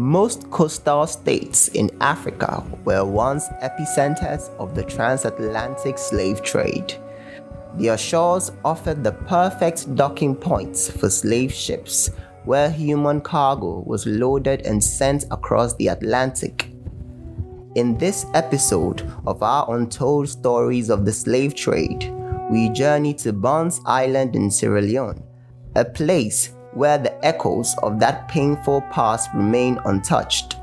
Most coastal states in Africa were once epicenters of the transatlantic slave trade. Their shores offered the perfect docking points for slave ships, where human cargo was loaded and sent across the Atlantic. In this episode of our Untold Stories of the Slave Trade, we journey to Bunce Island in Sierra Leone, a place where the echoes of that painful past remain untouched.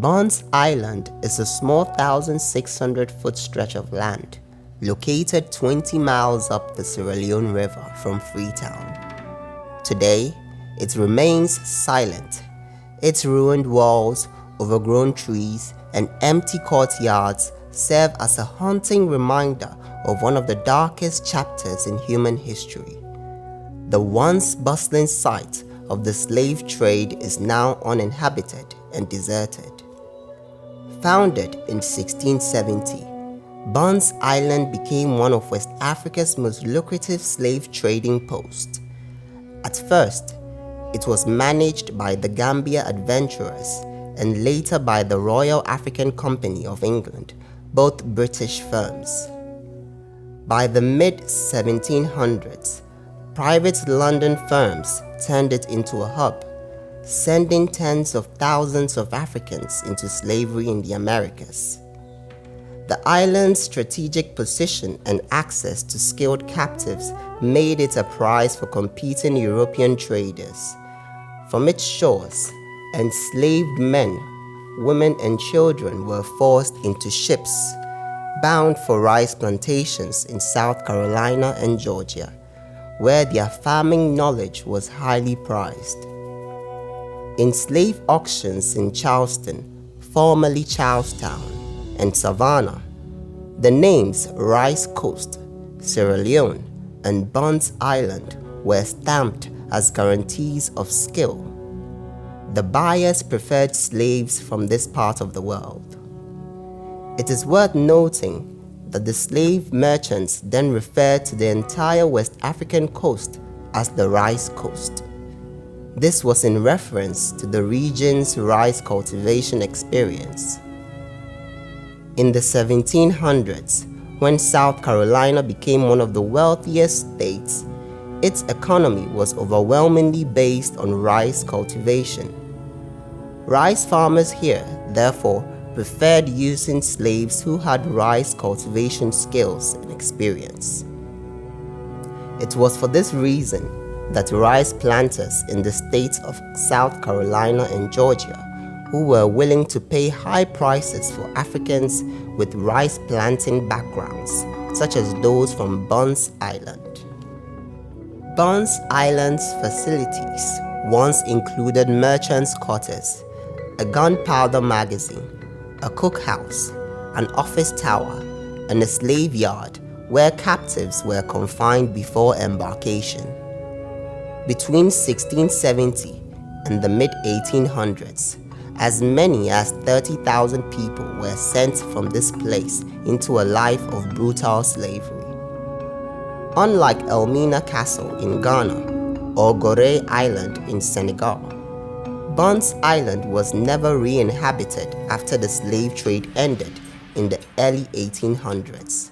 Bunce Island is a small 1,600-foot stretch of land located 20 miles up the Sierra Leone River from Freetown. Today, it remains silent. Its ruined walls, overgrown trees, and empty courtyards serve as a haunting reminder of one of the darkest chapters in human history. The once bustling site of the slave trade is now uninhabited and deserted. Founded in 1670, Bunce Island became one of West Africa's most lucrative slave trading posts. At first, it was managed by the Gambia adventurers and later by the Royal African Company of England, both British firms. By the mid-1700s, private London firms turned it into a hub, sending tens of thousands of Africans into slavery in the Americas. The island's strategic position and access to skilled captives made it a prize for competing European traders. From its shores, enslaved men, women, and children were forced into ships bound for rice plantations in South Carolina and Georgia, where their farming knowledge was highly prized. In slave auctions in Charleston, formerly Charlestown, and Savannah, the names Rice Coast, Sierra Leone, and Bunce Island were stamped as guarantees of skill. The buyers preferred slaves from this part of the world. It is worth noting that the slave merchants then referred to the entire West African coast as the Rice Coast. This was in reference to the region's rice cultivation experience. In the 1700s, when South Carolina became one of the wealthiest states, its economy was overwhelmingly based on rice cultivation. Rice farmers here, therefore, preferred using slaves who had rice cultivation skills and experience. It was for this reason that rice planters in the states of South Carolina and Georgia, who were willing to pay high prices for Africans with rice planting backgrounds, such as those from Bunce Island. Bunce Island's facilities once included merchants' quarters, a gunpowder magazine, a cookhouse, an office tower, and a slave yard where captives were confined before embarkation. Between 1670 and the mid-1800s, as many as 30,000 people were sent from this place into a life of brutal slavery. Unlike Elmina Castle in Ghana or Gorée Island in Senegal, Bunce Island was never re-inhabited after the slave trade ended in the early 1800s.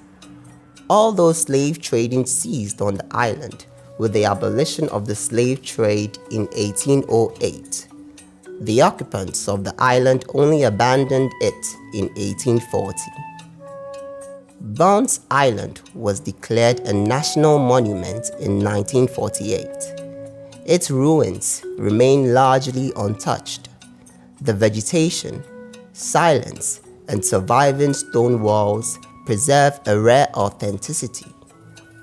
Although slave trading ceased on the island with the abolition of the slave trade in 1808, the occupants of the island only abandoned it in 1840. Bunce Island was declared a national monument in 1948. Its ruins remain largely untouched. The vegetation, silence, and surviving stone walls preserve a rare authenticity,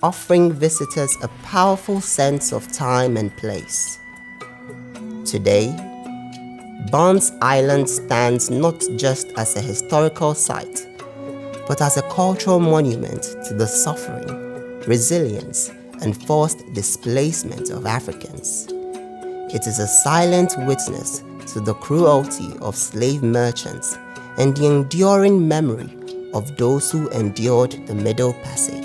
offering visitors a powerful sense of time and place. Today, Bunce Island stands not just as a historical site, but as a cultural monument to the suffering, resilience, and forced displacement of Africans. It is a silent witness to the cruelty of slave merchants and the enduring memory of those who endured the Middle Passage.